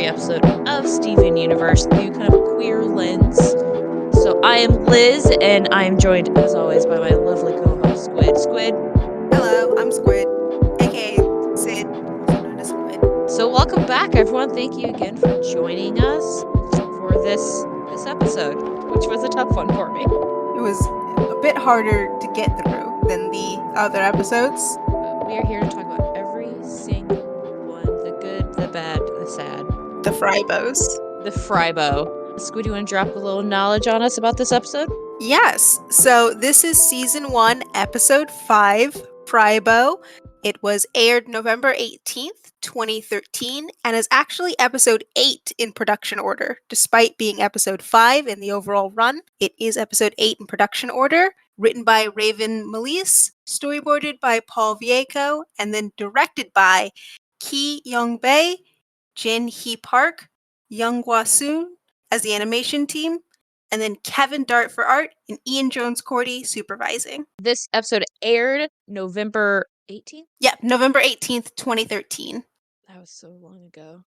every episode of Steven Universe through kind of a queer lens. So I am Liz, and I am joined, as always, by my lovely co-host, Squid. Squid. Hello, I'm Squid, aka Sid, also known as Squid. So welcome back, everyone. Thank you again for joining us for this episode, which was a tough one for me. It was a bit harder to get through than the other episodes. We are here to talk about every single one, the good, the bad, the sad. The Frybos. The Frybo. Squid, you want to drop a little knowledge on us about this episode? Yes, so this is season 1, episode 5, Frybo. It was aired November 18th, 2013, and is actually episode 8 in production order. Despite being episode 5 in the overall run, it is episode 8 in production order. Written by Raven Melise, storyboarded by Paul Vieco, and then directed by Ki Young-bae, Jin Hee Park, Young Hwa-soon as the animation team, and then Kevin Dart for art and Ian Jones-Cordy supervising. This episode aired November 18th? Yeah, November 18th, 2013. That was so long ago.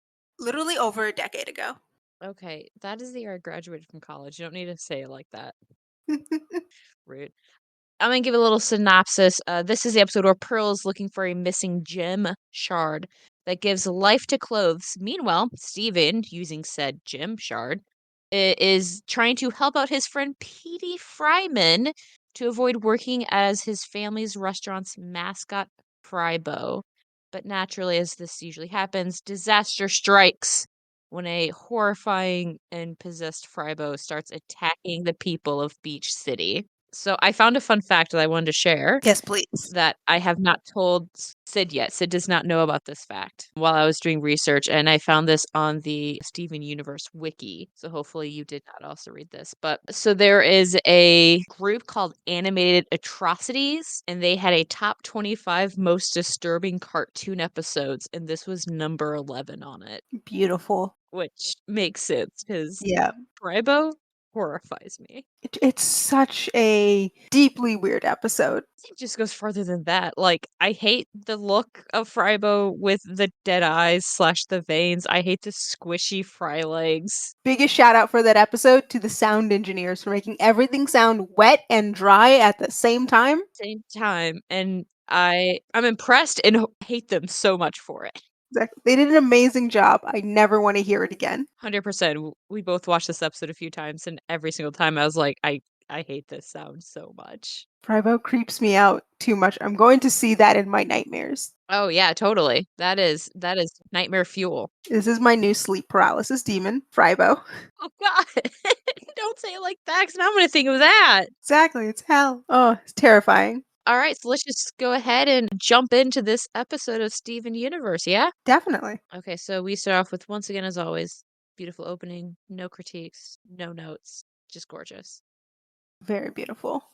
Literally over a decade ago. Okay, that is the year I graduated from college. You don't need to say it like that. Rude. I'm gonna give a little synopsis. This is the episode where Pearl is looking for a missing gem shard that gives life to clothes. Meanwhile, Steven, using said gem shard, is trying to help out his friend Petey Fryman to avoid working as his family's restaurant's mascot, Frybo. But naturally, as this usually happens, disaster strikes when a horrifying and possessed Frybo starts attacking the people of Beach City. So I found a fun fact that I wanted to share Yes, please. that I have not told Sid yet. Sid does not know about this fact while I was doing research, and I found this on the Steven Universe wiki. So hopefully you did not also read this. But so there is a group called Animated Atrocities, and they had a top 25 most disturbing cartoon episodes, and this was number 11 on it, Beautiful. which makes sense because Yeah. Frybo horrifies me. It's such a deeply weird episode. It just goes further than that. Like, I hate the look of Frybo with the dead eyes slash the veins. I hate the squishy fry legs. Biggest shout out for that episode to the sound engineers for making everything sound wet and dry at the same time. Same time, and I'm impressed and hate them so much for it. Exactly. They did an amazing job. I never want to hear it again. 100%. We both watched this episode a few times, and every single time I was like, I hate this sound so much. Frybo creeps me out too much. I'm going to see that in my nightmares. Oh yeah, totally. That is nightmare fuel. This is my new sleep paralysis demon, Frybo. Oh god. Don't say it like that, because now I'm gonna think of that. Exactly, it's hell. Oh, it's terrifying. All right, so let's just go ahead and jump into this episode of Steven Universe, yeah? Definitely. Okay, so we start off with, once again, as always, beautiful opening, no critiques, no notes, just gorgeous. Very beautiful.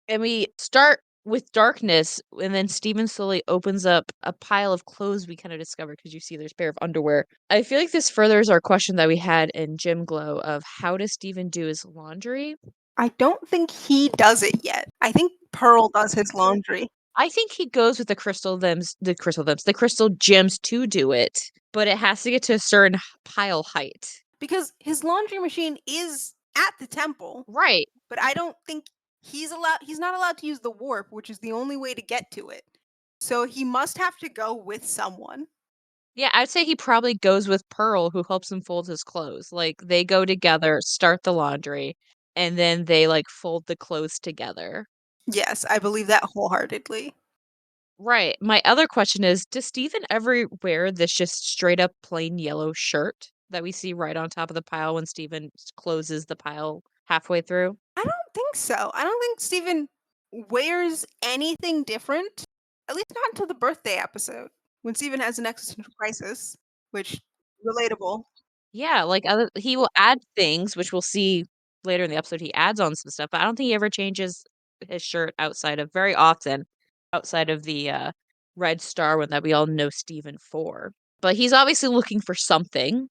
And we start with darkness, and then Steven slowly opens up a pile of clothes we kind of discover because you see there's a pair of underwear. I feel like this furthers our question that we had in Gym Glow of how does Steven do his laundry? I don't think he does it yet. I think Pearl does his laundry. I think he goes with the crystal gems to do it, but it has to get to a certain pile height. Because his laundry machine is at the temple. Right. But I don't think he's not allowed to use the warp, which is the only way to get to it. So he must have to go with someone. Yeah, I'd say he probably goes with Pearl, who helps him fold his clothes. Like, they go together, start the laundry, and then they, like, fold the clothes together. Yes, I believe that wholeheartedly. Right. My other question is, does Steven ever wear this just straight up plain yellow shirt that we see right on top of the pile when Steven closes the pile halfway through? I don't think so. I don't think Steven wears anything different, at least not until the birthday episode, when Steven has an existential crisis, which relatable. Yeah, like he will add things, which we'll see later in the episode. He adds on some stuff, but I don't think he ever changes his shirt outside of very often outside of the red star one that we all know Steven for. But he's obviously looking for something.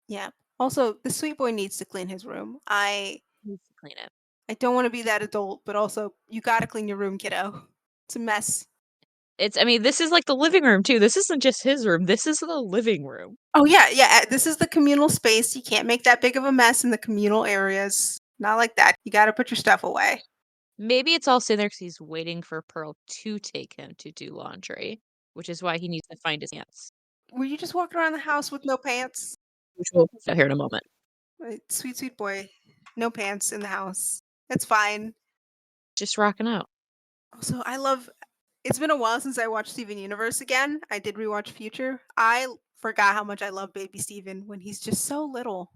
Yeah. Also, the sweet boy needs to clean his room. He needs to clean it. I don't want to be that adult, but also you got to clean your room, kiddo. It's a mess. I mean, this is like the living room too. This isn't just his room. This is the living room. Oh, yeah, yeah, this is the communal space. You can't make that big of a mess in the communal areas. Not like that. You gotta put your stuff away. Maybe it's all sitting there because he's waiting for Pearl to take him to do laundry, which is why he needs to find his pants, Were you just walking around the house with no pants? which we'll find out here in a moment. Sweet, sweet boy. No pants in the house. That's fine. Just rocking out. Also, I love it's been a while since I watched Steven Universe again. I did rewatch Future. Forgot how much I love baby Steven when he's just so little.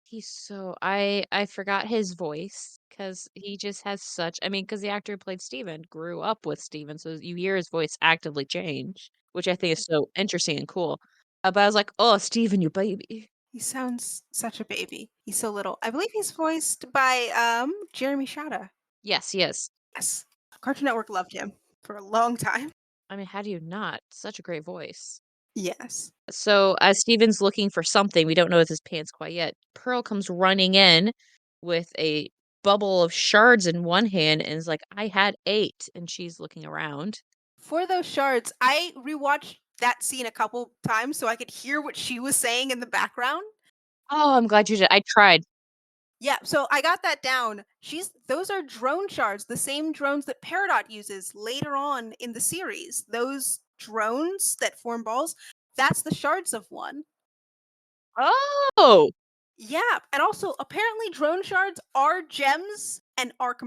He's so I forgot his voice because he just has such I mean, because the actor who played Steven grew up with Steven, so you hear his voice actively change, which I think is so interesting and cool. But I was like, "Oh, Steven, you baby." He sounds such a baby. He's so little. I believe he's voiced by Jeremy Shada. Yes, he is. Yes. Cartoon Network loved him for a long time. I mean, how do you not? Such a great voice. Yes. So, as Steven's looking for something, we don't know it's his pants quite yet. Pearl comes running in with a bubble of shards in one hand and is like, "I had 8." And she's looking around. For those shards, I rewatched that scene a couple times so I could hear what she was saying in the background. Oh, I'm glad you did. I tried. Yeah, so I got that down. Those are drone shards, the same drones that Peridot uses later on in the series. Those drones that form balls, that's the shards of one. Oh! Yeah, and also apparently drone shards are gems and are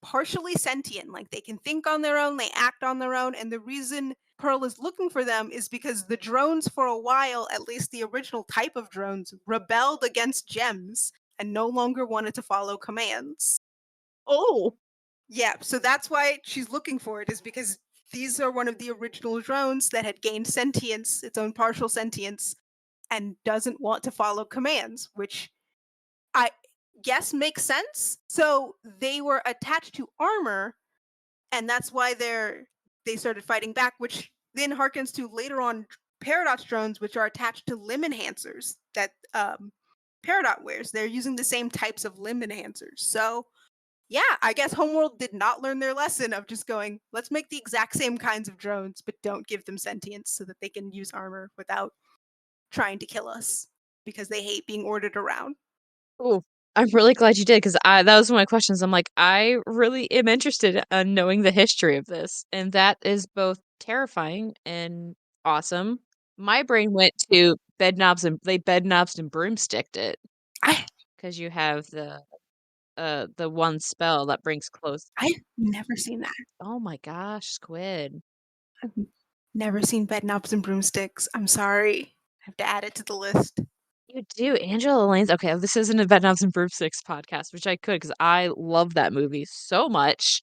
partially sentient. Like they can think on their own, they act on their own, and the reason Pearl is looking for them is because the drones for a while, at least the original type of drones, rebelled against gems and no longer wanted to follow commands. Oh! Yeah, so that's why she's looking for it is because these are one of the original drones that had gained sentience, its own partial sentience, and doesn't want to follow commands, which I guess makes sense. So they were attached to armor, and that's why they started fighting back, which then harkens to later on Paradox drones, which are attached to limb enhancers that Peridot wears. They're using the same types of limb enhancers. So yeah, I guess Homeworld did not learn their lesson of just going, let's make the exact same kinds of drones, but don't give them sentience so that they can use armor without trying to kill us because they hate being ordered around. Oh, I'm really glad you did because I that was one of my questions. I'm like, I really am interested in knowing the history of this, and that is both terrifying and awesome. My brain went to bed knobs and broomsticked it I because you have the one spell that brings close. I've never seen that. Oh my gosh, squid. I've never seen Bedknobs and Broomsticks. I'm sorry. I have to add it to the list. You do, Angela Lane's okay, this isn't a Bed Knobs and Broomsticks podcast, which I could because I love that movie so much.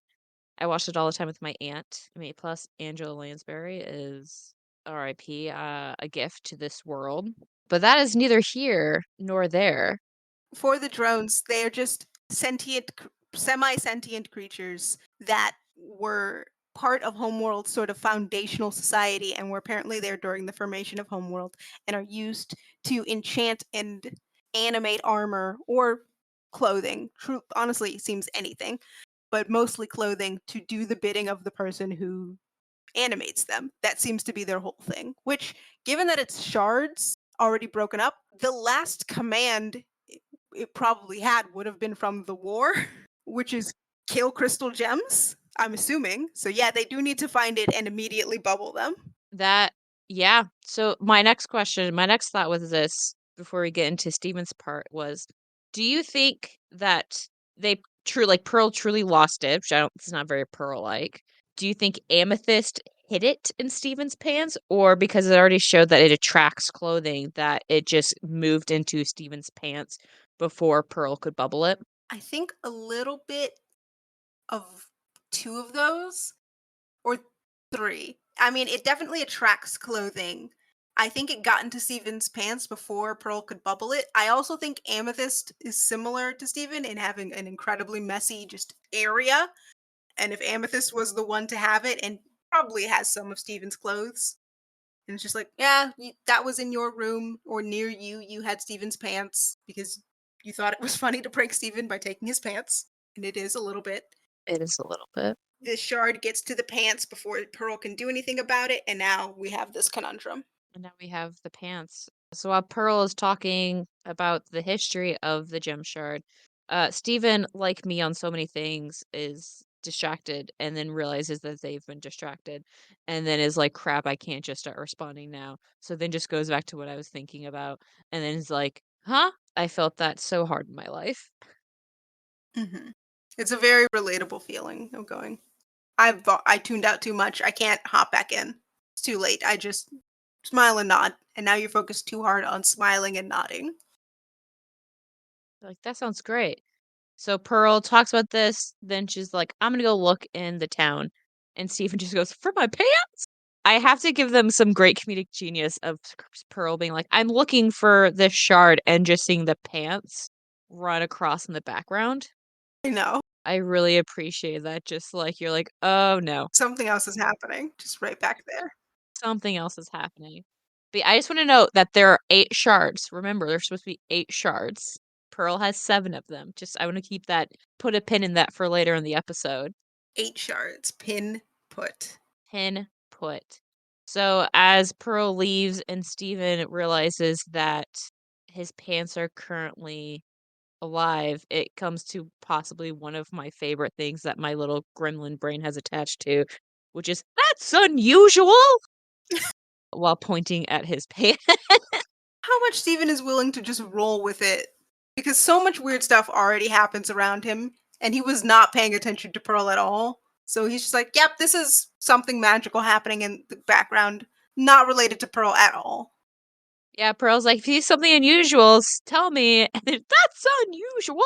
I watched it all the time with my aunt. I mean, plus Angela Lansbury is RIP, a gift to this world. But that is neither here nor there. For the drones, they are just semi-sentient creatures that were part of Homeworld's sort of foundational society and were apparently there during the formation of Homeworld and are used to enchant and animate armor or clothing. True, honestly, it seems anything, but mostly clothing to do the bidding of the person who animates them. That seems to be their whole thing. Which, given that it's shards already broken up, the last command it probably had would have been from the war, which is kill crystal gems. I'm assuming. So yeah, they do need to find it and immediately bubble them. That, yeah. So my next thought was this before we get into Steven's part was, do you think that they true like Pearl truly lost it, which I don't, it's not very Pearl-like. Do you think Amethyst hid it in Steven's pants, or because it already showed that it attracts clothing, that it just moved into Steven's pants before Pearl could bubble it? I think a little bit of two of those or three. I mean, it definitely attracts clothing. I think it got into Steven's pants before Pearl could bubble it. I also think Amethyst is similar to Steven in having an incredibly messy just area. And if Amethyst was the one to have it and probably has some of Steven's clothes, and it's just like, yeah, that was in your room or near you. You had Steven's pants because you thought it was funny to prank Steven by taking his pants. And it is a little bit. It is a little bit. The shard gets to the pants before Pearl can do anything about it, and now we have this conundrum. And now we have the pants. So while Pearl is talking about the history of the gem shard, Steven, like me on so many things, is distracted and then realizes that they've been distracted and then is like, crap, I can't just start responding now. So then just goes back to what I was thinking about and then is like, huh? I felt that so hard in my life. Hmm. It's a very relatable feeling of going, I tuned out too much. I can't hop back in. It's too late. I just smile and nod, and now you're focused too hard on smiling and nodding. Like, that sounds great. So Pearl talks about this, then she's like, I'm gonna go look in the town. And Stephen just goes, for my pants? I have to give them some great comedic genius of Pearl being like, I'm looking for this shard and just seeing the pants run across in the background. I know. I really appreciate that. Just like you're like, oh no, Something else is happening, just right back there. something else is happening. But I just want to note that there are 8 shards. Remember, there's supposed to be 8 shards. Pearl has 7 of them. Just I want to keep that, put a pin in that for later in the episode. 8 shards, pin, put. Pin put. So as Pearl leaves and Steven realizes that his pants are currently alive, it comes to possibly one of my favorite things that my little gremlin brain has attached to, which is, "That's unusual!" while pointing at his pants. How much Steven is willing to just roll with it, because so much weird stuff already happens around him, and he was not paying attention to Pearl at all. So he's just like, "Yep, this is something magical happening in the background, not related to Pearl at all." Yeah, Pearl's like, "If you see something unusual, tell me." And then, "That's unusual!"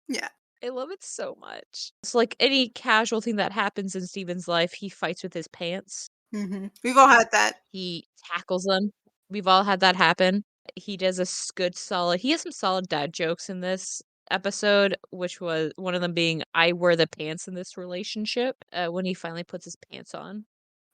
Yeah. I love it so much. It's like any casual thing that happens in Steven's life, he fights with his pants. We've all had that. He tackles them. We've all had that happen. He does a good solid he has some solid dad jokes in this episode, which was one of them being, "I wear the pants in this relationship," when he finally puts his pants on.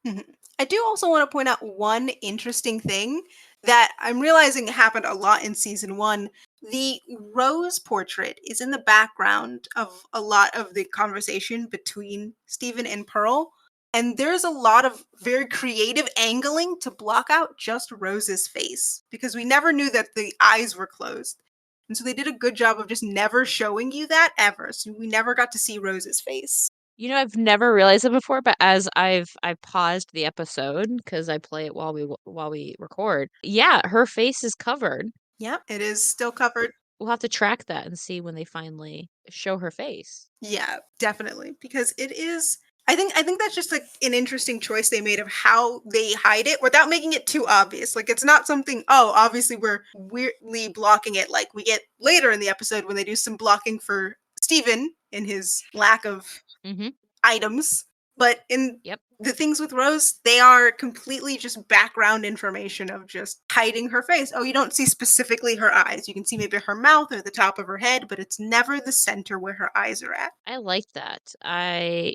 Mhm. I do also want to point out one interesting thing that I'm realizing happened a lot in season one. The Rose portrait is in the background of a lot of the conversation between Stephen and Pearl. And there's a lot of very creative angling to block out just Rose's face because we never knew that the eyes were closed. And so they did a good job of just never showing you that ever. So we never got to see Rose's face. You know, I've never realized it before, but as I've paused the episode because I play it while we record. Yeah, her face is covered. Yeah, it is still covered. We'll have to track that and see when they finally show her face. Yeah, definitely. Because it is I think that's just like an interesting choice they made of how they hide it without making it too obvious. Like it's not something, oh, obviously we're weirdly blocking it like we get later in the episode when they do some blocking for Steven in his lack of Mhm. items. But in Yep. the things with Rose, they are completely just background information of just hiding her face. Oh, you don't see specifically her eyes. You can see maybe her mouth or the top of her head, but it's never the center where her eyes are at. I like that. I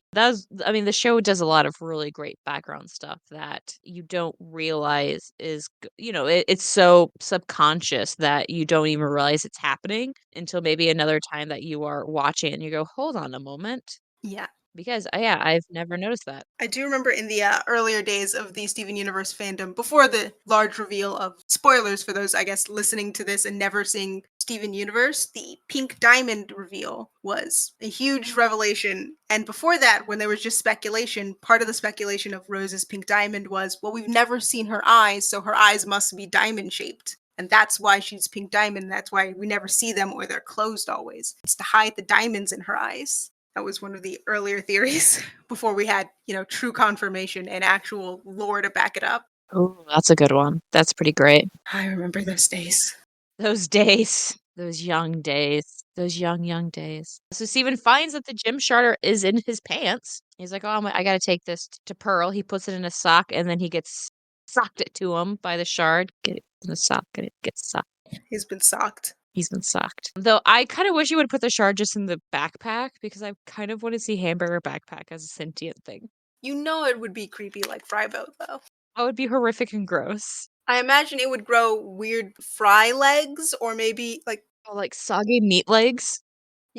mean, the show does a lot of really great background stuff that you don't realize is, it's so subconscious that you don't even realize it's happening until maybe another time that you are watching and you go, hold on a moment. Yeah. Because, yeah, I've never noticed that. I do remember in the earlier days of the Steven Universe fandom, before the large reveal of spoilers for those, I guess, listening to this and never seeing Steven Universe, the pink diamond reveal was a huge revelation. And before that, when there was just speculation, part of the speculation of Rose's pink diamond was, well, we've never seen her eyes, so her eyes must be diamond shaped. And that's why she's pink diamond. That's why we never see them or they're closed always. It's to hide the diamonds in her eyes. That was one of the earlier theories before we had, true confirmation and actual lore to back it up. Oh, that's a good one. That's pretty great. I remember those days. Those days, those young days, those young, young days. So Steven finds that the gym sharter is in his pants. He's like, oh, I gotta take this to Pearl. He puts it in a sock and then he gets socked it to him by the shard. Get it in the sock, gets socked. He's been socked. He's been socked. Though I kind of wish you would put the shard just in the backpack because I kind of want to see Hamburger Backpack as a sentient thing. You know it would be creepy like Frybo, though. That would be horrific and gross. I imagine it would grow weird fry legs or maybe like Oh, like soggy meat legs.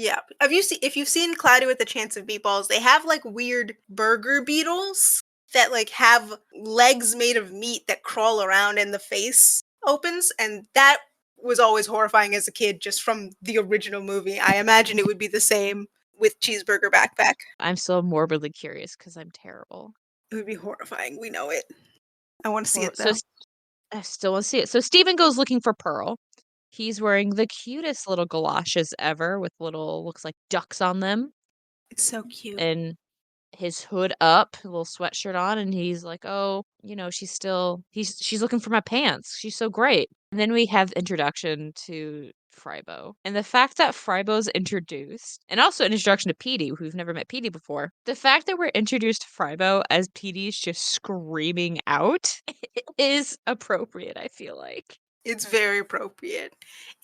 Yeah. If you've seen Cloudy with a Chance of Meatballs, they have like weird burger beetles that like have legs made of meat that crawl around and the face opens, and that was always horrifying as a kid just from the original movie. I imagine it would be the same with Cheeseburger Backpack. I'm still morbidly curious because I'm terrible. It would be horrifying. We know it. I want to see Hor it so though. s I still wanna see it. So Steven goes looking for Pearl. He's wearing the cutest little galoshes ever with little looks like ducks on them, It's so cute. and his hood up, a little sweatshirt on, and he's like, "Oh, she's looking for my pants. She's so great." And then we have introduction to Frybo. And the fact that Frybo's introduced, and also an introduction to Petey, who've never met Petey before. The fact that we're introduced to Frybo as Petey's just screaming out is appropriate, I feel like. It's very appropriate.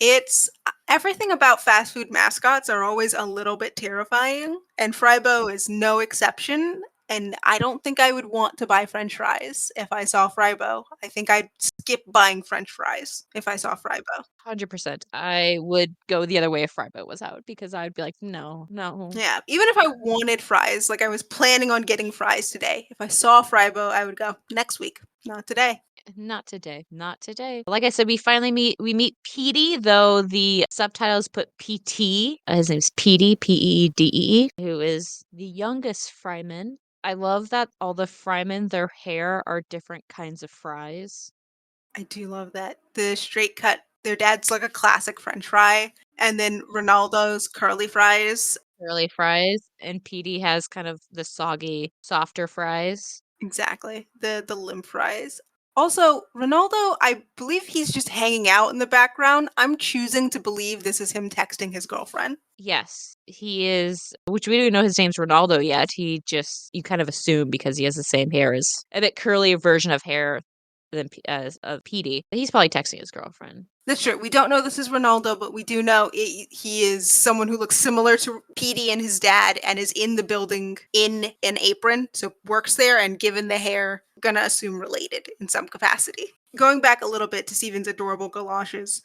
It's everything about fast food mascots are always a little bit terrifying, and Frybo is no exception. And I don't think I would want to buy French fries if I saw Frybo. I think I'd skip buying French fries if I saw Frybo. 100%. I would go the other way if Frybo was out because I'd be like, "No, no, Yeah, even if I wanted fries, like I was planning on getting fries today, if I saw Frybo, I would go next week, not today. not today, not today." Like I said, we meet Petey, though the subtitles put PT. His name's Petey, Peedee, who is the youngest Fryman. I love that all the Frymen, their hair are different kinds of fries. I do love that. The straight cut, their dad's like a classic French fry, and then Ronaldo's curly fries. Curly fries, and Petey has kind of the soggy, softer fries. Exactly. The limp fries. Also, Ronaldo, I believe he's just hanging out in the background. I'm choosing to believe this is him texting his girlfriend. Yes, he is, which we don't know his name's Ronaldo yet. You kind of assume because he has the same hair as a bit curly version of hair than as of Petey. He's probably texting his girlfriend. That's true. We don't know this is Ronaldo, but we do know he is someone who looks similar to Petey and his dad and is in the building in an apron, so works there and given the hair, gonna assume related in some capacity. Going back a little bit to Steven's adorable galoshes,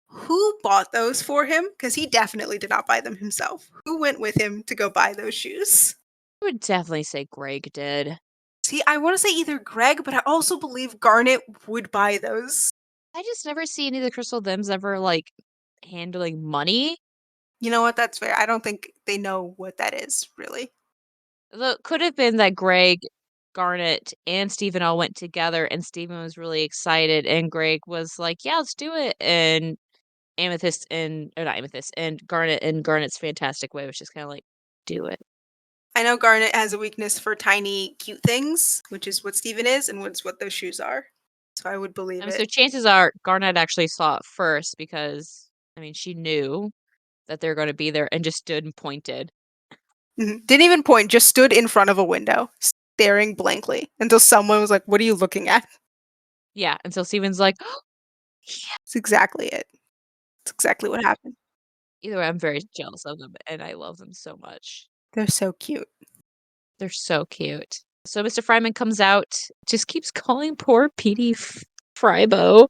who bought those for him? Because he definitely did not buy them himself. Who went with him to go buy those shoes? I would definitely say Greg did. See, I want to say either Greg, but I also believe Garnet would buy those. I just never see any of the Crystal Thems ever like handling money. You know what? That's fair. I don't think they know what that is, really. Though it could have been that Greg, Garnet, and Steven all went together and Steven was really excited and Greg was like, "Yeah, let's do it." And Amethyst and or not Amethyst and Garnet in Garnet's fantastic way was just kind of like, "Do it." I know Garnet has a weakness for tiny, cute things, which is what Steven is and what those shoes are. So I would believe So it. chances are Garnet actually saw it first because I mean she knew that they're going to be there and just stood and pointed. Didn't even point, just stood in front of a window, staring blankly until someone was like, "What are you looking at?" Yeah, until Steven's like, It's exactly it. It's exactly what happened. either way, I'm very jealous of them and I love them so much. They're so cute. They're so cute. So Mr. Fryman comes out, just keeps calling poor Petey Frybo.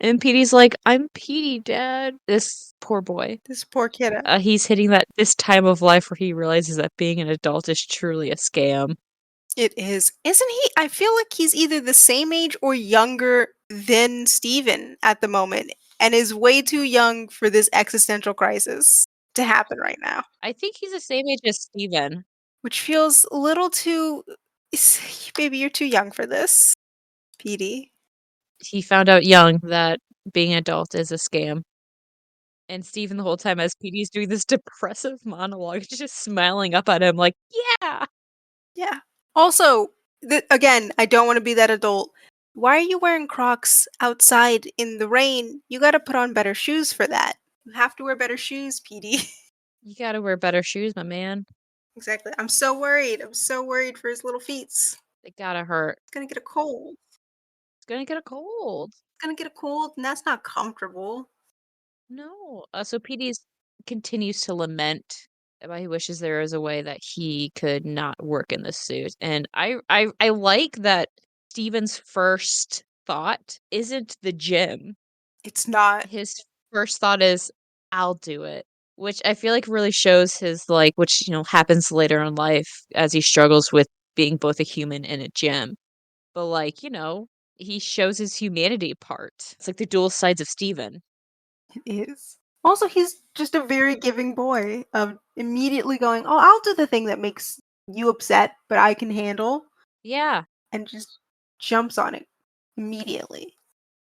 And Petey's like, "I'm Petey, Dad." This poor boy. This poor kiddo. He's hitting that this time of life where he realizes that being an adult is truly a scam. It is. Isn't he? I feel like he's either the same age or younger than Steven at the moment and is way too young for this existential crisis to happen right now, I think he's the same age as Steven. which feels a little too. Baby, you're too young for this, Petey. He found out young that being an adult is a scam. And Steven the whole time as Petey's doing this depressive monologue, is just smiling up at him like, "Yeah." Yeah. Also, again, I don't want to be that adult. Why are you wearing Crocs outside in the rain? You got to put on better shoes for that. You have to wear better shoes, Petey. You gotta wear better shoes, my man. Exactly. I'm so worried. I'm so worried for his little feet. It's They gotta hurt. gonna get a cold. It's gonna get a cold. It's gonna get a cold, and that's not comfortable. No. So Petey's continues to lament about he wishes there was a way that he could not work in this suit. And I like that Steven's first thought isn't the gym. It's not. His first thought is, "I'll do it." which I feel like really shows his, like which, happens later in life as he struggles with being both a human and a gem. But, like, he shows his humanity part. It's like the dual sides of Steven. It is. Also, he's just a very giving boy of immediately going, "Oh, I'll do the thing that makes you upset, but I can handle," Yeah. and just jumps on it immediately.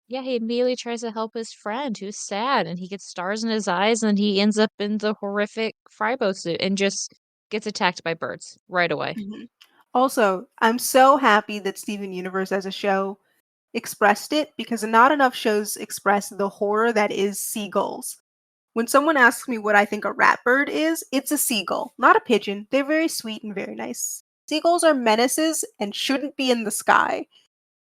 Yeah, he immediately tries to help his friend who's sad, and he gets stars in his eyes, and he ends up in the horrific Frybo suit and just gets attacked by birds right away. Mhm. Also, I'm so happy that Steven Universe as a show expressed it because not enough shows express the horror that is seagulls. When someone asks me what I think a rat bird is, it's a seagull, not a pigeon. They're very sweet and very nice. Seagulls are menaces and shouldn't be in the sky.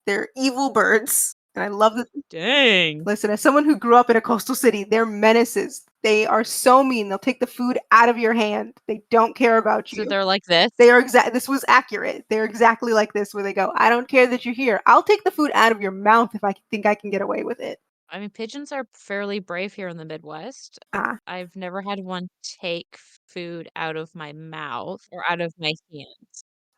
They're evil birds. And I love that. Dang. Listen, as someone who grew up in a coastal city, they're menaces. They are so mean. They'll take the food out of your hand. They don't care about So you. they're like this? They are this was accurate. They're exactly like this where they go, "I don't care that you're here. I'll take the food out of your mouth if I think I can get away with it." I mean, pigeons are fairly brave here in the Midwest. Ah, I've never had one take food out of my mouth or out of my hand.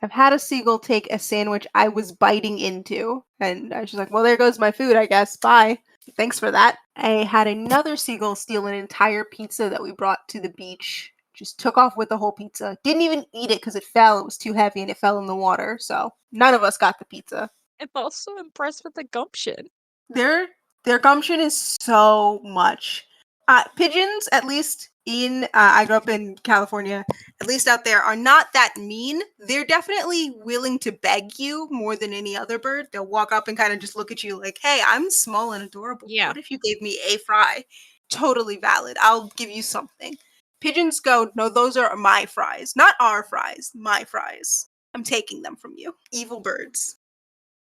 I've had a seagull take a sandwich I was biting into, and I was just like, "Well, there goes my food, I guess. Bye. Thanks for that." I had another seagull steal an entire pizza that we brought to the beach. Just took off with the whole pizza. Didn't even eat it because it fell. It was too heavy and it fell in the water. So none of us got the pizza. I'm also impressed with the gumption. Their their gumption is so much. Pigeons, at least in I grew up in California, at least out there, are not that mean. They're definitely willing to beg you more than any other bird. They'll walk up and kind of just look at you like, "Hey, I'm small and adorable. Yeah, What if you gave me a fry?" Totally valid. I'll give you something. Pigeons go, "No, those are my fries, not our fries. My fries. I'm taking them from you." Evil birds.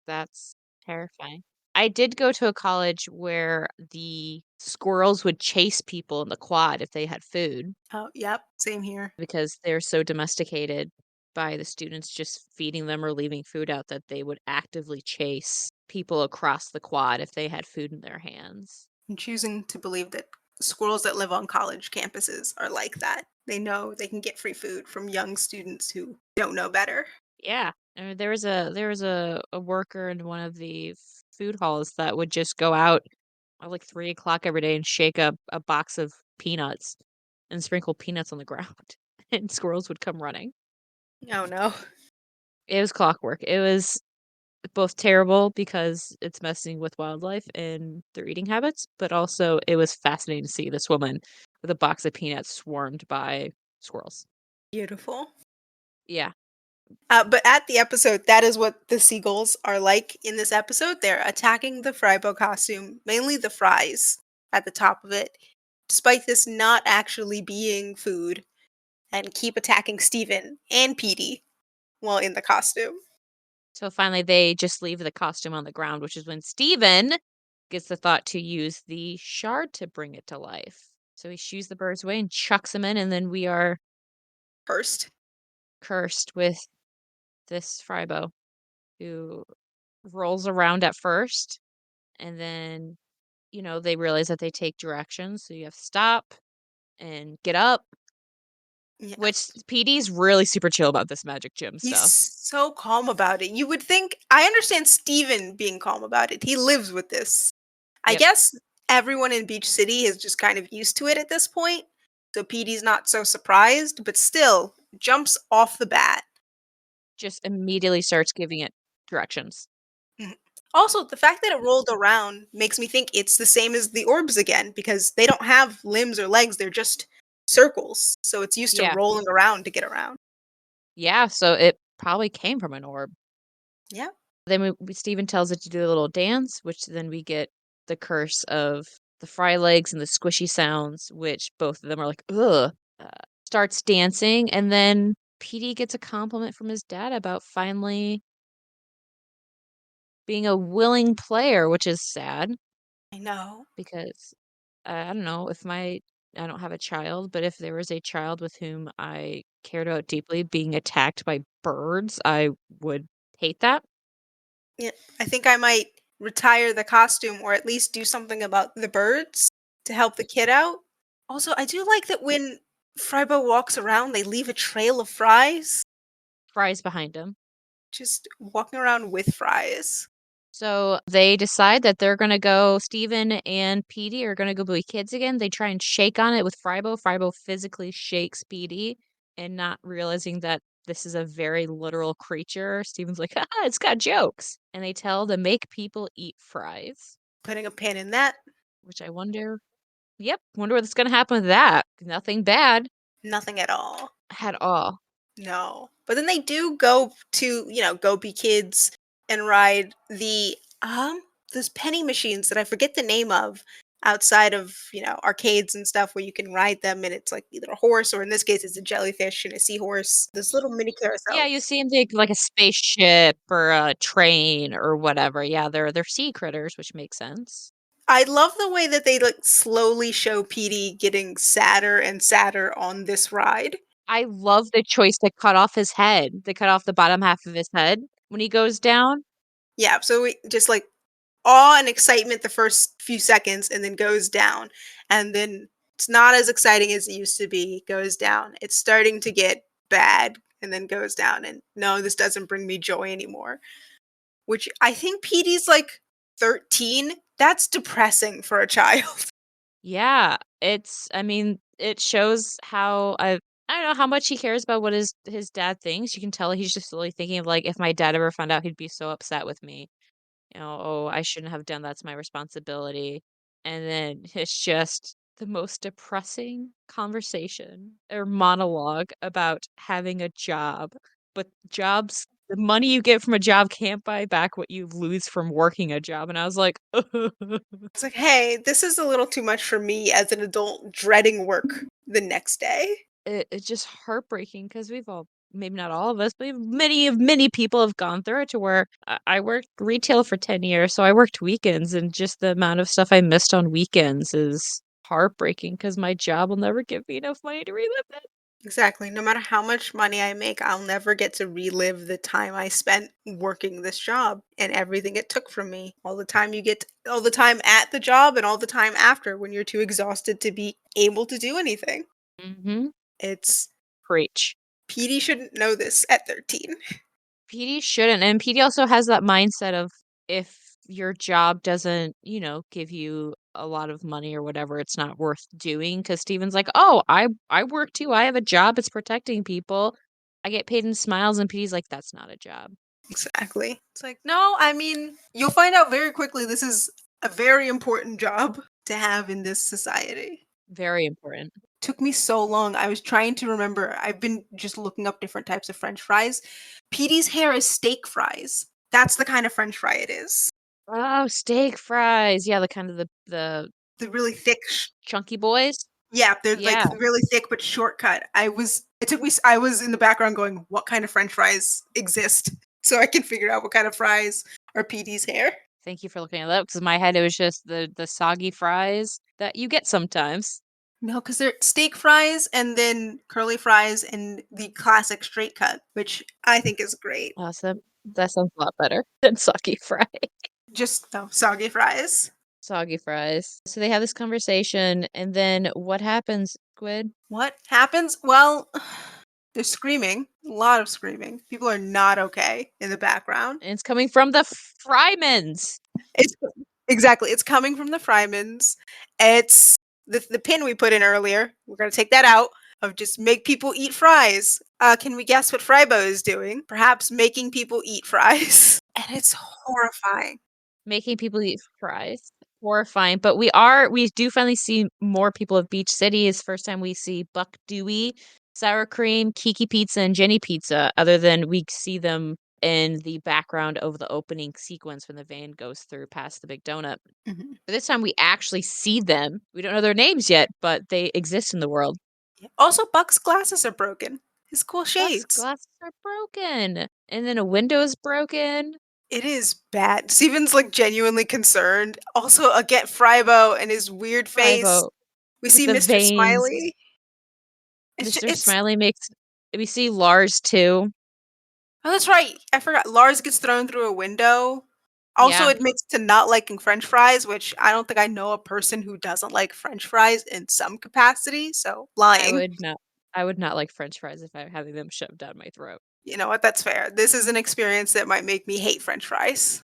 that's terrifying. I did go to a college where the squirrels would chase people in the quad if they had food Oh, yep. Same here. because they're so domesticated by the students just feeding them or leaving food out that they would actively chase people across the quad if they had food in their hands. I'm choosing to believe that squirrels that live on college campuses are like that. They know they can get free food from young students who don't know better. Yeah. I mean, there was a worker in one of the food halls that would just go out at like 3 o'clock every day and shake up a box of peanuts and sprinkle peanuts on the ground, and squirrels would come running. Oh no. It was clockwork. It was both terrible because it's messing with wildlife and their eating habits, but also it was fascinating to see this woman with a box of peanuts swarmed by squirrels. Beautiful. Yeah. But at the episode, that is what the seagulls are like in this episode. They're attacking the Frybo costume, mainly the fries at the top of it, despite this not actually being food, and keep attacking Steven and Petey while in the costume. So finally, they just leave the costume on the ground, which is when Steven gets the thought to use the shard to bring it to life. So he shoos the birds away and chucks them in, and then we are First. cursed with this Frybo who rolls around at first, and then, they realize that they take directions. So you have to stop and get up, Yeah. which PD's really super chill about this magic gym He's stuff. so calm about it. You would think I understand Steven being calm about it. He lives with this. I Yep. guess everyone in Beach City is just kind of used to it at this point. So Petey's not so surprised, but still jumps off the bat. Just immediately starts giving it directions. Mhm. Also, the fact that it rolled around makes me think it's the same as the orbs again because they don't have limbs or legs, they're just circles. So it's used to Yeah. rolling around to get around. Yeah. So it probably came from an orb. Yeah. Then Steven tells it to do a little dance, which then we get the curse of the fry legs and the squishy sounds, which both of them are like, ugh. Uh, Starts dancing, and then Petey gets a compliment from his dad about finally being a willing player, which is sad I know. because I don't know if I don't have a child, but if there was a child with whom I cared about deeply being attacked by birds, I would hate that. Yeah, I think I might retire the costume or at least do something about the birds to help the kid out. Also, I do like that when Frybo walks around, they leave a trail of fries. Fry's behind him. Just walking around with fries. So they decide that they're gonna go. Steven and Petey are gonna go be kids again. They try and shake on it with Frybo. Frybo physically shakes Petey, and not realizing that this is a very literal creature. Steven's like, "Ah, it's got jokes," and they tell to make people eat fries. Putting a pin in that. Which I wonder. Yep, wonder what's gonna happen with that. Nothing bad Nothing at all. at all. No. But then they do go to, go be kids and ride those penny machines that I forget the name of outside of, arcades and stuff where you can ride them and it's like either a horse or in this case it's a jellyfish and a seahorse. Those little mini Yeah, you carousels. see them take like a spaceship or a train or whatever. Yeah, they're sea critters, which makes sense. I love the way that they like slowly show Petey getting sadder and sadder on this ride. I love the choice to cut off his head. They cut off the bottom half of his head when he goes down. Yeah, so we just like awe and excitement the first few seconds and then goes down. And then it's not as exciting as it used to be, goes down. It's starting to get bad and then goes down. And no, this doesn't bring me joy anymore. Which I think Petey's like 13. That's depressing for a child. Yeah, I mean, it shows how I don't know how much he cares about what his dad thinks. You can tell he's just really thinking of like if my dad ever found out, he'd be so upset with me. Oh, I shouldn't have done that's my responsibility. And then it's just the most depressing conversation or monologue about having a job. But the money you get from a job can't buy back what you lose from working a job. And I was like, It's like, hey, this is a little too much for me as an adult dreading work the next day. it's just heartbreaking because we've all, maybe not all of us, but many people have gone through it to where I worked retail for 10 years, so I worked weekends, and just the amount of stuff I missed on weekends is heartbreaking because my job will never give me enough money to relive it. Exactly. No matter how much money I make, I'll never get to relive the time I spent working this job and everything it took from me. All the time at the job and all the time after when you're too exhausted to be able to do anything. Mm-hmm. It's Preach. Petey shouldn't know this at 13. PD shouldn't. And PD also has that mindset of if your job doesn't, give you a lot of money or whatever, it's not worth doing. Because Steven's like, oh, I work too. I have a job. It's protecting people. I get paid in smiles. And PD's like, that's not a job. Exactly. It's like, no, I mean, you'll find out very quickly this is a very important job to have in this society. Very important. Took me so long. I was trying to remember. I've been just looking up different types of French fries. Petey's hair is steak fries. That's the kind of French fry it is. Oh, steak fries. Yeah, the kind of the The really thick. chunky boys. Yeah, they're like Yeah. really thick but shortcut. It took me. I was in the background going, "What kind of French fries exist?" So I can figure out what kind of fries are Petey's hair. Thank you for looking at that because in my head it was just the soggy fries that you get sometimes. No, because they're steak fries and then curly fries and the classic straight cut, which I think is great. Awesome. That sounds a lot better than soggy fry. Just no soggy fries. Soggy fries. So they have this conversation, and then what happens, Squid? What happens? Well, they're screaming. A lot of screaming. People are not okay in the background. And it's coming from the Frymans. It's exactly. It's coming from the Frymans. It's the pin we put in earlier. We're gonna take that out of just make people eat fries. Can we guess what Frybo is doing? Perhaps making people eat fries. And it's horrifying. Making people eat fries. Horrifying. But we do finally see more people of Beach City. It's the first time we see Buck Dewey, Sour Cream, Kiki Pizza, and Jenny Pizza, other than we see them in the background of the opening sequence when the van goes through past the big donut. Mhm. But this time we actually see them. We don't know their names yet, but they exist in the world. Also, Buck's glasses are broken. His cool Buck's shades. glasses are broken. And then a window is broken. It is bad. Steven's like genuinely concerned. Also, again, Frybo and his weird face. Frybo We with see the Mr. veins. Smiley. Mr. It's Smiley makes we see Lars too. oh, that's right. I forgot. Lars gets thrown through a window. Also Yeah, admits to not liking French fries, which I don't think I know a person who doesn't like French fries in some capacity, so I lying. would not I would not like french fries if I'm having them shoved down my throat. You know what? That's fair. This is an experience that might make me hate French fries.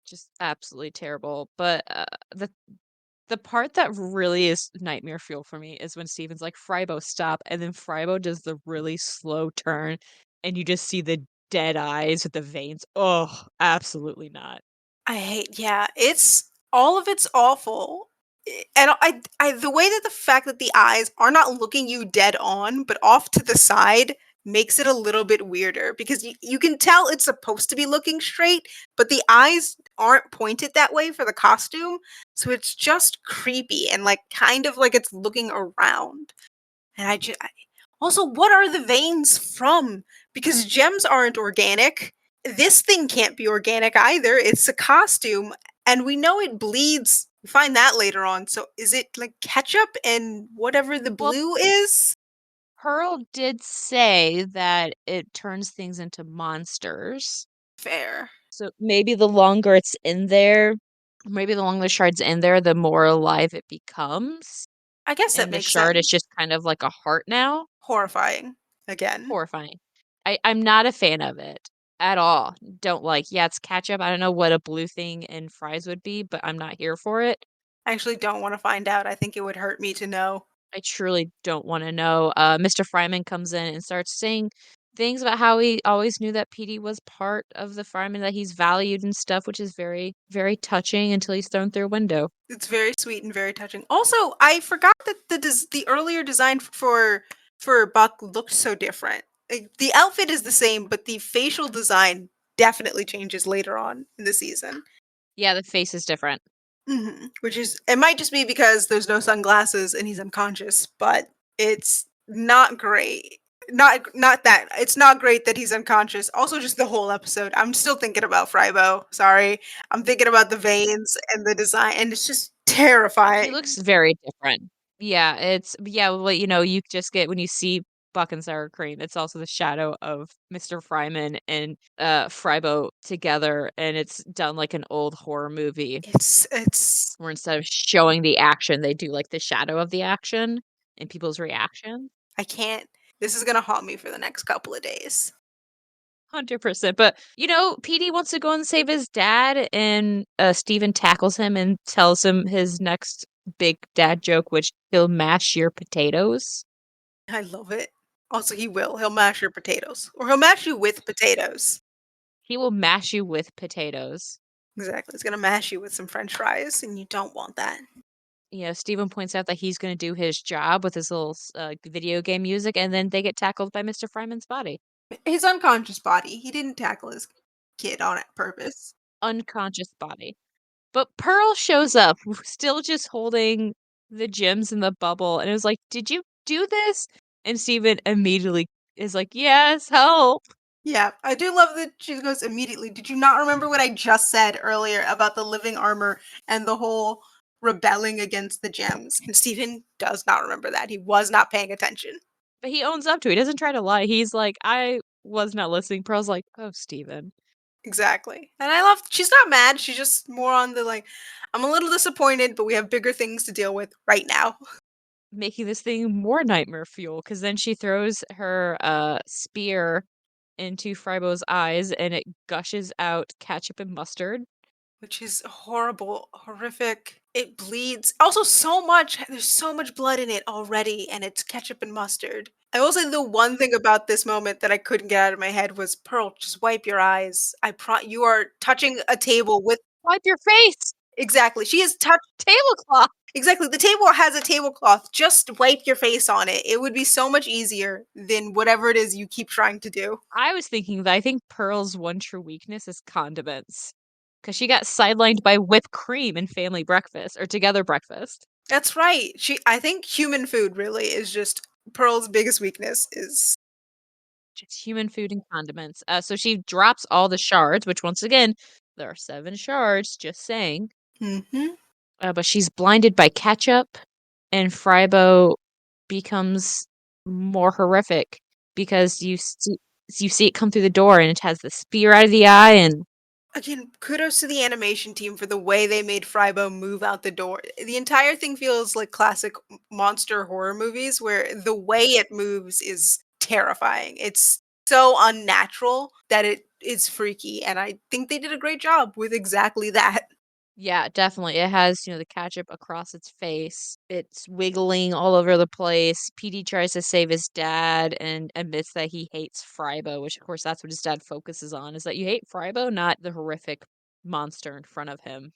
Just absolutely terrible, but, the part that really is nightmare fuel for me is when Steven's like, "Frybo, stop," and then Frybo does the really slow turn, and you just see the dead eyes with the veins. Oh, absolutely not. I hate yeah, it's all of it's awful. And I the way that the fact that the eyes are not looking you dead on, but off to the side makes it a little bit weirder because you can tell it's supposed to be looking straight, but the eyes aren't pointed that way for the costume. So it's just creepy and like kind of like it's looking around. And also, what are the veins from? Because gems aren't organic. This thing can't be organic either. It's a costume, and we know it bleeds. We find that later on. So is it like ketchup and whatever the Well, blue is? Pearl did say that it turns things into monsters. Fair. So maybe the longer it's in there, maybe the longer the shard's in there, the more alive it becomes. I guess that And the makes shard is sense. just kind of like a heart now. Horrifying. Again. Horrifying. I'm not a fan of it at all. Don't like, yeah, it's ketchup. I don't know what a blue thing in fries would be, but I'm not here for it. I actually don't want to find out. I think it would hurt me to know. I truly don't want to know. Mr. Fryman comes in and starts saying things about how he always knew that PD was part of the Fryman, that he's valued and stuff, which is very, very touching until he's thrown through a window. It's very sweet and very touching. Also, I forgot that the earlier design for Buck looked so different. Like, the outfit is the same, but the facial design definitely changes later on in the season. Yeah, the face is different. Which is it might just be because there's no sunglasses and he's unconscious, but it's not great. Not that it's not great that he's unconscious. Also, just the whole episode. I'm still thinking about Frybo. Sorry, I'm thinking about the veins and the design, and it's just He terrifying. looks very different. Yeah, yeah, well, you just get when you see Buck and sour cream, it's also the shadow of Mr. Fryman and Frybo together, and it's done like an old horror movie It's where instead of showing the action, they do like the shadow of the action and people's reaction. I can't. This is gonna haunt me for the next couple of days. 100%. But PD wants to go and save his dad, and Steven tackles him and tells him his next big dad joke, which he'll mash your potatoes. I love it. Also, he will. He'll mash your potatoes, or he'll mash you with potatoes. He will mash you with potatoes. Exactly. He's gonna mash you with some French fries, and you don't want that. Steven points out that he's going to do his job with his little video game music, and then they get tackled by Mr. Fryman's body. His unconscious body. He didn't tackle his kid on purpose. Unconscious body. But Pearl shows up, still just holding the gems in the bubble, and it was like, "Did you do this?" And Steven immediately is like, "Yes, help." Yeah, I do love that she goes immediately. Did you not remember what I just said earlier about the living armor and the whole rebelling against the gems? And Stephen does not remember that. He was not paying attention. But he owns up to it. He doesn't try to lie. He's like, "I was not listening." Pearl's like, "Oh, Steven." Exactly. And I love she's not mad, she's just more on the like, I'm a little disappointed, but we have bigger things to deal with right now. Making this thing more nightmare fuel, because then she throws her spear into Frybo's eyes and it gushes out ketchup and mustard. Which is horrible, horrific. It bleeds. Also, so much. There's so much blood in it already, and it's ketchup and mustard. I will say the one thing about this moment that I couldn't get out of my head was Pearl, just wipe your eyes. You are touching a table with Wipe your face! exactly. She has touched Tablecloth! exactly. The table has a tablecloth. Just wipe your face on it. It would be so much easier than whatever it is you keep trying to do. I was thinking that I think Pearl's one true weakness is condiments. Because she got sidelined by whipped cream in family breakfast or together breakfast. That's right. I think human food really is just Pearl's biggest weakness is Just human food and condiments. So she drops all the shards, which once again, there are 7 shards, just saying. mhm. But she's blinded by ketchup, and Frybo becomes more horrific because you see it come through the door, and it has the spear out of the eye, and Again, kudos to the animation team for the way they made Frybo move out the door. The entire thing feels like classic monster horror movies where the way it moves is terrifying. It's so unnatural that it is freaky, and I think they did a great job with exactly that. Yeah, definitely. It has, the ketchup across its face. It's wiggling all over the place. PD tries to save his dad and admits that he hates Frybo, which of course that's what his dad focuses on, is that you hate Frybo, not the horrific monster in front of him.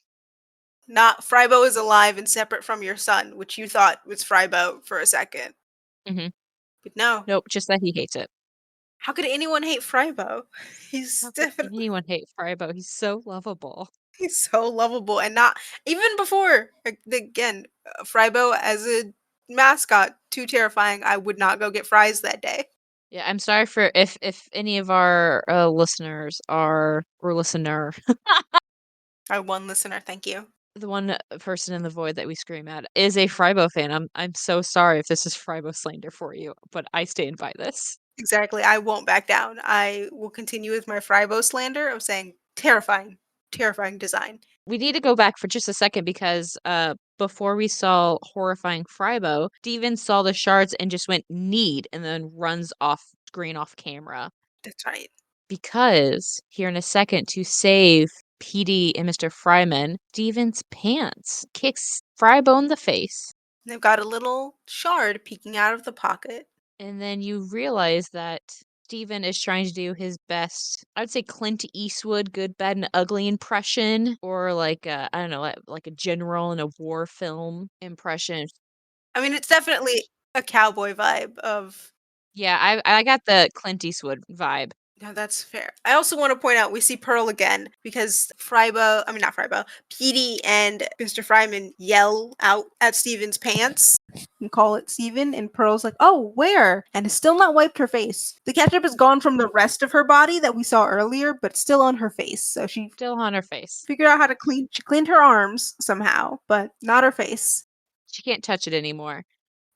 Not Frybo is alive and separate from your son, which you thought was Frybo for a second. Hmm. But no. Nope, just that he hates it. How could anyone hate Frybo? He's How could definitely anyone hate Frybo? He's so lovable. he's so lovable and not even before again, Frybo as a mascot too terrifying. I would not go get fries that day. Yeah, I'm sorry for if any of our listeners are or listener Our one listener, thank you. the one person in the void that we scream at is a Frybo fan. I'm so sorry if this is Frybo slander for you, but I stand by this. Exactly. I won't back down. I will continue with my Frybo slander of saying terrifying, terrifying design. We need to go back for just a second because before we saw horrifying Frybo, Steven saw the shards and just went need and then runs off screen off camera. That's right. Because here in a second to save PD and Mr. Fryman, Steven's pants kicks Frybo in the face. They've got a little shard peeking out of the pocket. And then you realize that Steven is trying to do his best, I would say Clint Eastwood, good, bad, and ugly impression, or like I don't know, like a general in a war film impression. I mean, it's definitely a cowboy vibe of. Yeah, I got the Clint Eastwood vibe. No, that's fair. I also want to point out we see Pearl again because Frybo, I mean not Frybo, Petey and Mr. Fryman yell out at Steven's pants and call it Steven, and Pearl's like, "Oh, where?" and has still not wiped her face. The ketchup is gone from the rest of her body that we saw earlier, but still on her face. So she Still on her face. figured out how to clean. She cleaned her arms somehow, but not her face. She can't touch it anymore.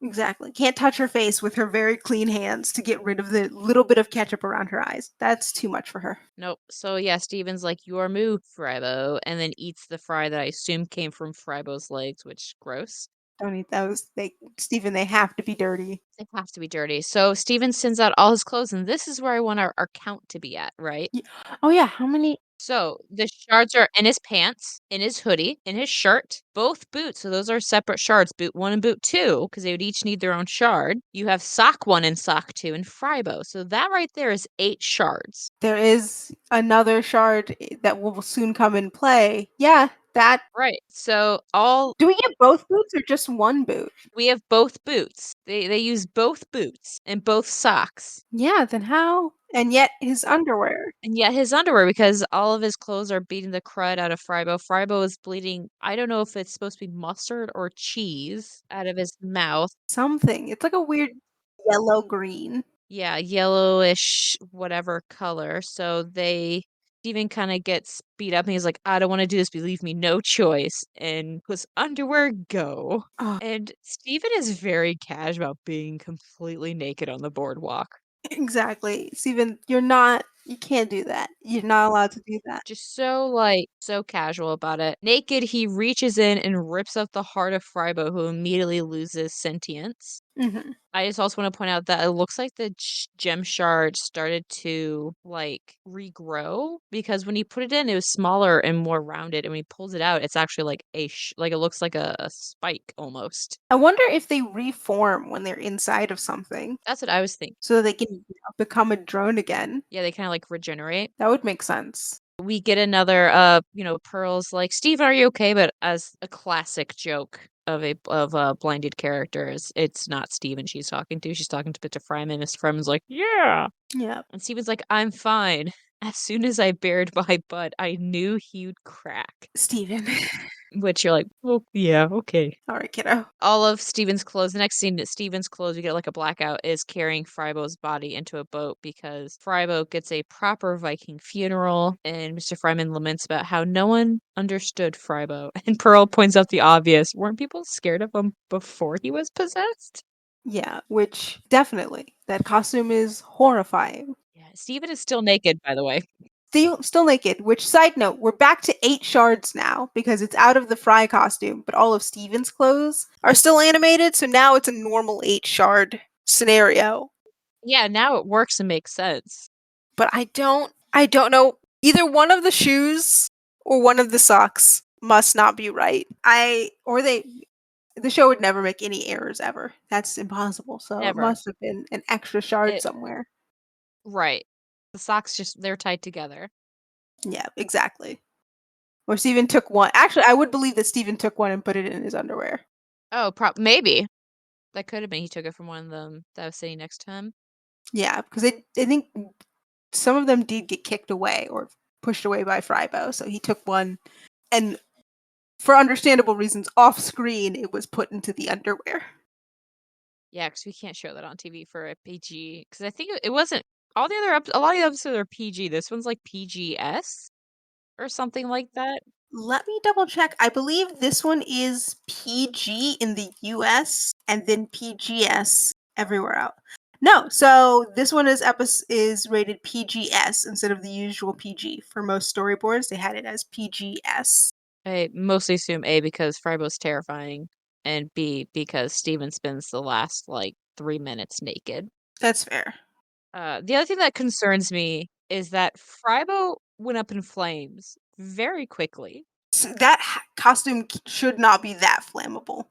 Exactly. Can't touch her face with her very clean hands to get rid of the little bit of ketchup around her eyes. That's too much for her. Nope. So yeah, Steven's like, your move, Frybo, and then eats the fry that I assume came from Frybo's legs, which gross. Don't eat those. They Stephen, they have to be dirty. They have to be dirty. So Steven sends out all his clothes, and this is where I want our count to be at, right? Ye- Oh yeah, how many? So the shards are in his pants, in his hoodie, in his shirt, both boots. So those are separate shards, boot one and boot two, because they would each need their own shard. You have sock one and sock two and Frybo. So that right there is 8 shards. There is another shard that will soon come in play. Yeah, that. Right. So all Do we get both boots or just one boot? we have both boots. They use both boots and both socks. Yeah, then how? And yet his underwear. And yet his underwear, because all of his clothes are beating the crud out of Frybo. Frybo is bleeding. I don't know if it's supposed to be mustard or cheese out of his mouth. Something. It's like a weird yellow green. Yeah, yellowish, whatever color. So they Steven kind of gets beat up and he's like, I don't want to do this, but leave me no choice. And his underwear go. Oh, And Steven is very casual about being completely naked on the boardwalk. exactly. Stephen, you can't do that. You're not allowed to do that. Just so so casual about it. Naked, he reaches in and rips out the heart of Frybo, who immediately loses sentience. Hmm. I just also want to point out that it looks like the gem shard started to regrow because when he put it in, it was smaller and more rounded, and when he pulls it out, it's actually like like it looks like a spike almost. I wonder if they reform when they're inside of something That's what I was thinking. so they can become a drone again. Yeah, they kind of like regenerate. That would make sense. We get another Pearl's like, Steve, are you okay? But as a classic joke of blinded characters, it's not Steven she's talking to. She's talking to Mr. Fryman. Mr. Fryman's like, yeah. Yeah. And Steven's like, I'm fine. As soon as I bared my butt, I knew he'd crack. Stephen. Which you're like, oh yeah, okay. All right, kiddo. All of Steven's clothes. The next scene that Steven's clothes, we get like a blackout, is carrying Frybo's body into a boat because Frybo gets a proper Viking funeral, and Mr. Fryman laments about how no one understood Frybo. And Pearl points out the obvious. Weren't people scared of him before he was possessed? Yeah, which definitely. That costume is horrifying. Yeah, Steven is still naked, by the way. Still naked, which, side note, we're back to 8 shards now because it's out of the Fry costume, but all of Steven's clothes are still animated, so now it's a normal 8 shard scenario. Yeah, now it works and makes sense. But I don't know, either one of the shoes or one of the socks must not be right. The show would never make any errors ever. That's impossible. So it Never. must have been an extra shard It somewhere. right. The socks just they're tied together. Yeah, exactly. Or Steven took one. Actually, I would believe that Steven took one and put it in his underwear. Oh, maybe. That could have been he took it from one of them that was sitting next to him. Yeah, because I think some of them did get kicked away or pushed away by Frybo. So he took one, and for understandable reasons, off screen, it was put into the underwear. Yeah, because we can't show that on TV for a PG. Because I think it wasn't all the other a lot of the episodes are PG. This one's like PGS or something like that. Let me double check. I believe this one is PG in the US and then PGS everywhere else. No, so this one is rated PGS instead of the usual PG. For most storyboards, they had it as PGS. I mostly assume A because Frybo's terrifying, and B because Steven spends the last like 3 minutes naked. That's fair. The other thing that concerns me is that Frybo went up in flames very quickly. Costume should not be that flammable.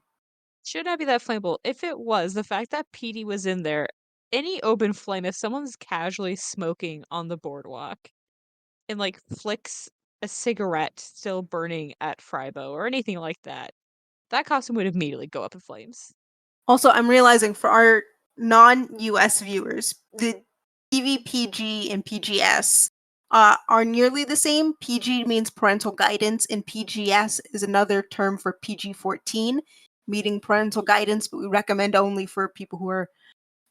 Should not be that flammable. If it was, the fact that Petey was in there, any open flame, if someone's casually smoking on the boardwalk and like flicks a cigarette still burning at Frybo or anything like that, that costume would immediately go up in flames. Also, I'm realizing for our non-US viewers, the PVPG and PGS are nearly the same. PG means parental guidance, and PGS is another term for PG-14, meaning parental guidance, but we recommend only for people who are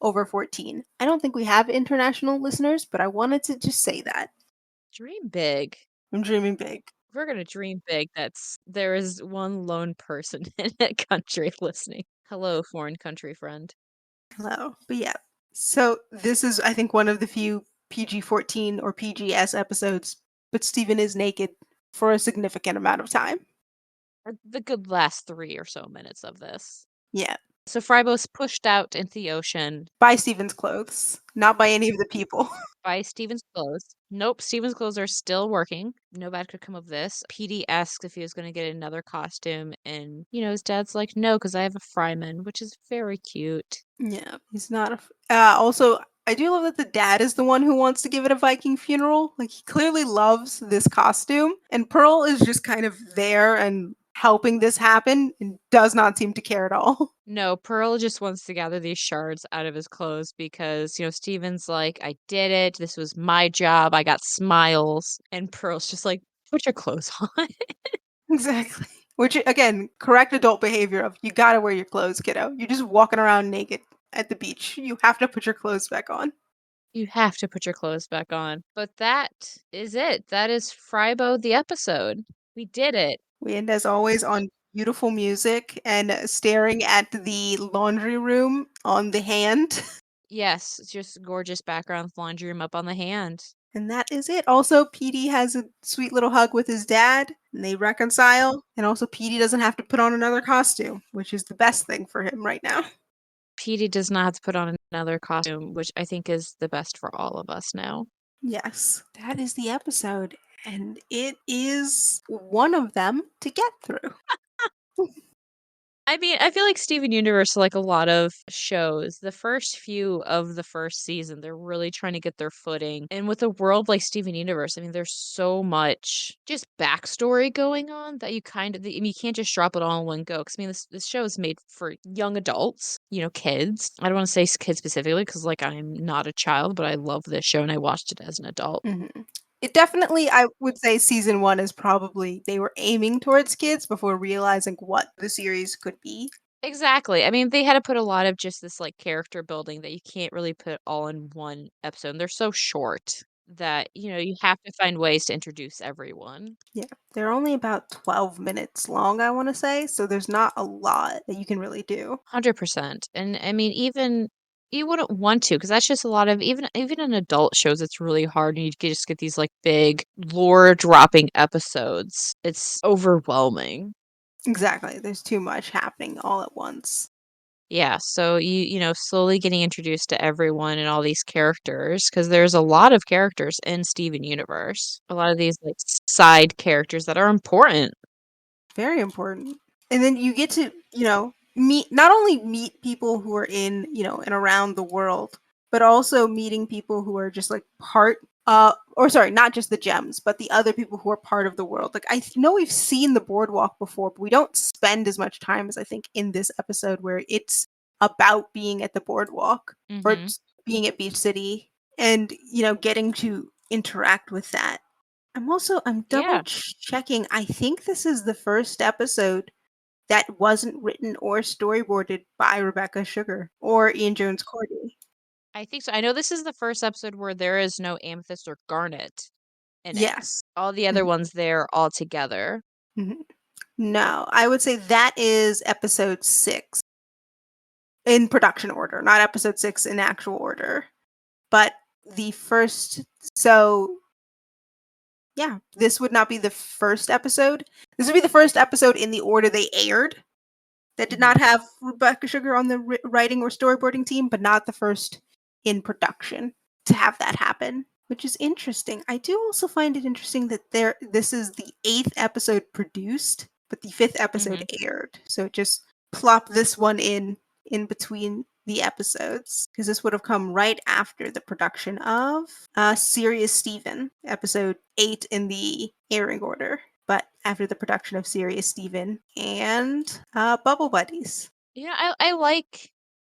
over 14. I don't think we have international listeners, but I wanted to just say that. Dream big. I'm dreaming big. We're gonna dream big. There is one lone person in a country listening. Hello, foreign country friend. Hello. But yeah. So this is, I think, one of the few PG-14 or PGS episodes, but Steven is naked for a significant amount of time. Or the good last 3 or so minutes of this. Yeah. So Frybo's pushed out into the ocean By Steven's clothes, not by any of the people. by Steven's clothes. Nope, Steven's clothes are still working. No bad could come of this. PD asks if he was going to get another costume, and his dad's like, no, because I have a Fryman, which is very cute. Yeah, he's not also, I do love that the dad is the one who wants to give it a Viking funeral. Like, he clearly loves this costume, and Pearl is just kind of there and helping this happen and does not seem to care at all. No, Pearl just wants to gather these shards out of his clothes because, Steven's like, I did it. This was my job. I got smiles. And Pearl's just like, put your clothes on. Exactly. Which, again, correct adult behavior of you gotta wear your clothes, kiddo. You're just walking around naked at the beach. You have to put your clothes back on. You have to put your clothes back on. But that is it. That is Frybo the episode. We did it. We end, as always, on beautiful music and staring at the laundry room on the hand. Yes, it's just gorgeous background laundry room up on the hand. And that is it. Also, Petey has a sweet little hug with his dad, and they reconcile. And also, Petey doesn't have to put on another costume, which is the best thing for him right now. Petey does not have to put on another costume, which I think is the best for all of us now. Yes, that is the episode. And it is one of them to get through. I mean, I feel like Steven Universe, like a lot of shows, the first few of the first season, they're really trying to get their footing. And with a world like Steven Universe, I mean, there's so much just backstory going on that you can't just drop it all in one go. Because I mean, this show is made for young adults, kids. I don't want to say kids specifically because, like, I'm not a child, but I love this show and I watched it as an adult. Mhm. It definitely, I would say season 1 is probably they were aiming towards kids before realizing what the series could be. Exactly. I mean, they had to put a lot of just this like character building that you can't really put all in one episode. And they're so short that, you have to find ways to introduce everyone. Yeah, they're only about 12 minutes long, I want to say, so there's not a lot that you can really do. 100%. And I mean, even You wouldn't want to, because that's just a lot of even in adult shows, it's really hard, and you just get these, like, big lore-dropping episodes. It's overwhelming. Exactly. There's too much happening all at once. Yeah, so slowly getting introduced to everyone and all these characters, because there's a lot of characters in Steven Universe. A lot of these, like, side characters that are important. Very important. And then you get to, meet not only meet people who are in, and around the world, but also meeting people who are just like part or sorry, not just the gems, but the other people who are part of the world. Like know we've seen the boardwalk before, but we don't spend as much time as I think in this episode where it's about being at the boardwalk or Mhm. being at Beach City and, getting to interact with that. I'm double Yeah. checking. I think this is the first episode that wasn't written or storyboarded by Rebecca Sugar or Ian Jones Cordy. I think so. I know this is the first episode where there is no amethyst or garnet in it. Yes. All the other Mhm, ones there all together. mhm. No, I would say that is episode 6 in production order, not episode 6 in actual order. But the first, so yeah, this would not be the first episode. This would be the first episode in the order they aired that did Mhm. not have Rebecca Sugar on the writing or storyboarding team, but not the first in production to have that happen, which is interesting. I do also find it interesting that this is the 8th episode produced, but the 5th episode Mhm. aired. So just plop this one in between the episodes because this would have come right after the production of Sirius Steven, episode 8 in the airing order, but after the production of Sirius Steven and Bubble Buddies.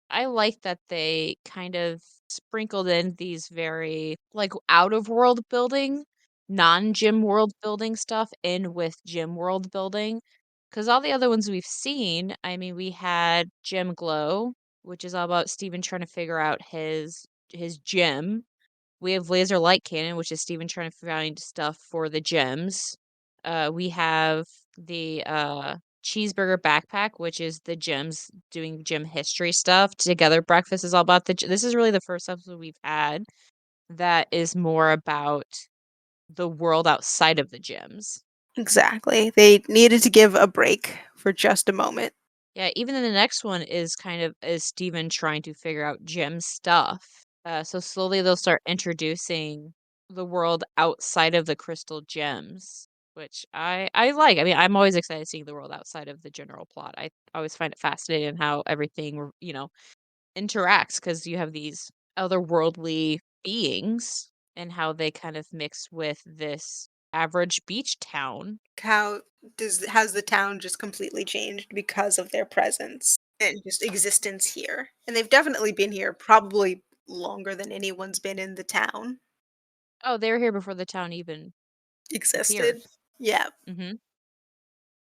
I like that they kind of sprinkled in these very, like, out of world building, non-gym world building stuff in with gym world building. Because all the other ones we've seen, I mean, we had Gym Glow, which is all about Steven trying to figure out his gym. We have Laser Light Cannon, which is Steven trying to find stuff for the gems. We have the Cheeseburger Backpack, which is the gems doing gym history stuff. Together Breakfast is all about this is really the first episode we've had that is more about the world outside of the gyms. Exactly. They needed to give a break for just a moment. Yeah, even in the next one is Steven trying to figure out gym stuff. So slowly they'll start introducing the world outside of the crystal gems, which I like. I mean, I'm always excited seeing the world outside of the general plot. I always find it fascinating how everything, interacts because you have these otherworldly beings and how they kind of mix with this average beach town. How does has the town just completely changed because of their presence and just existence here? And they've definitely been here probably longer than anyone's been in the town Oh, they were here before the town even appeared. existed. Yeah, Mhm.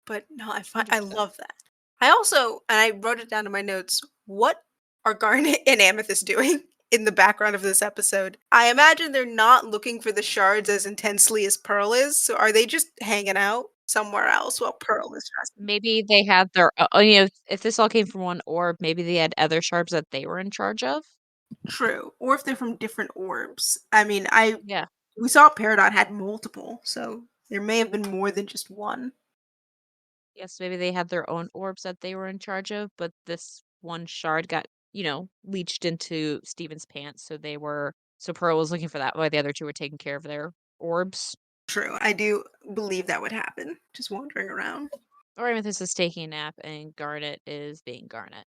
but no, I 100%. love that. I also and I wrote it down in my notes. What are Garnet and Amethyst doing in the background of this episode? I imagine they're not looking for the shards as intensely as Pearl is. So are they just hanging out somewhere else while Pearl is dressing? Maybe they had their if this all came from one orb, maybe they had other sharps that they were in charge of? True. Or if they're from different orbs. I mean, I Yeah. we saw Peridot had multiple, so there may have been more than just one. Yes, maybe they had their own orbs that they were in charge of, but this one shard got, leached into Steven's pants, so Pearl was looking for that while the other 2 were taking care of their orbs. True. I do believe that would happen. Just wandering around. Or Amethyst is taking a nap and Garnet is being Garnet.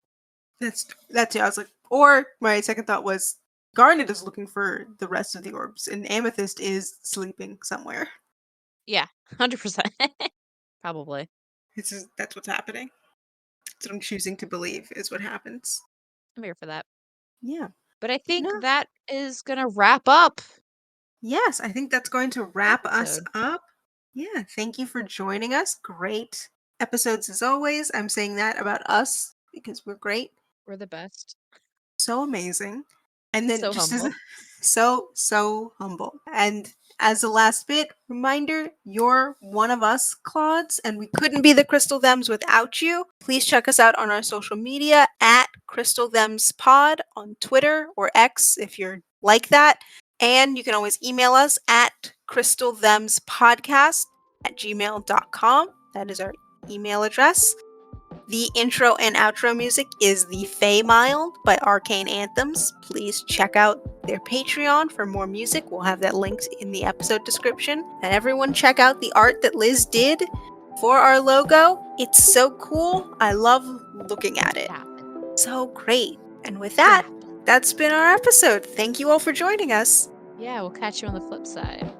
That's it. I was like, or my second thought was Garnet is looking for the rest of the orbs, and Amethyst is sleeping somewhere. Yeah, 100%. Probably. That's what's happening. That's what I'm choosing to believe is what happens. I'm here for that. Yeah. But I But think no. that is gonna wrap up Yes, I think that's going to the wrap us episode. up. Yeah, thank you for joining us. Great episodes as always. I'm saying that about us because we're great, We're the best. so amazing. And then So just as humble. so humble. And As a last bit, reminder, you're one of us, Clods, and we couldn't be the Crystal Thems without you. Please check us out on our social media at Crystal Thems Pod on Twitter or X if you're like that. And you can always email us at crystalthemspodcast@gmail.com. That is our email address. The intro and outro music is The Fey Mild by Arcane Anthems. Please check out their Patreon for more music. We'll have that linked in the episode description. And everyone check out the art that Liz did for our logo. It's so cool. I love looking at it. So great. And with that, that's been our episode. Thank you all for joining us. Yeah, we'll catch you on the flip side.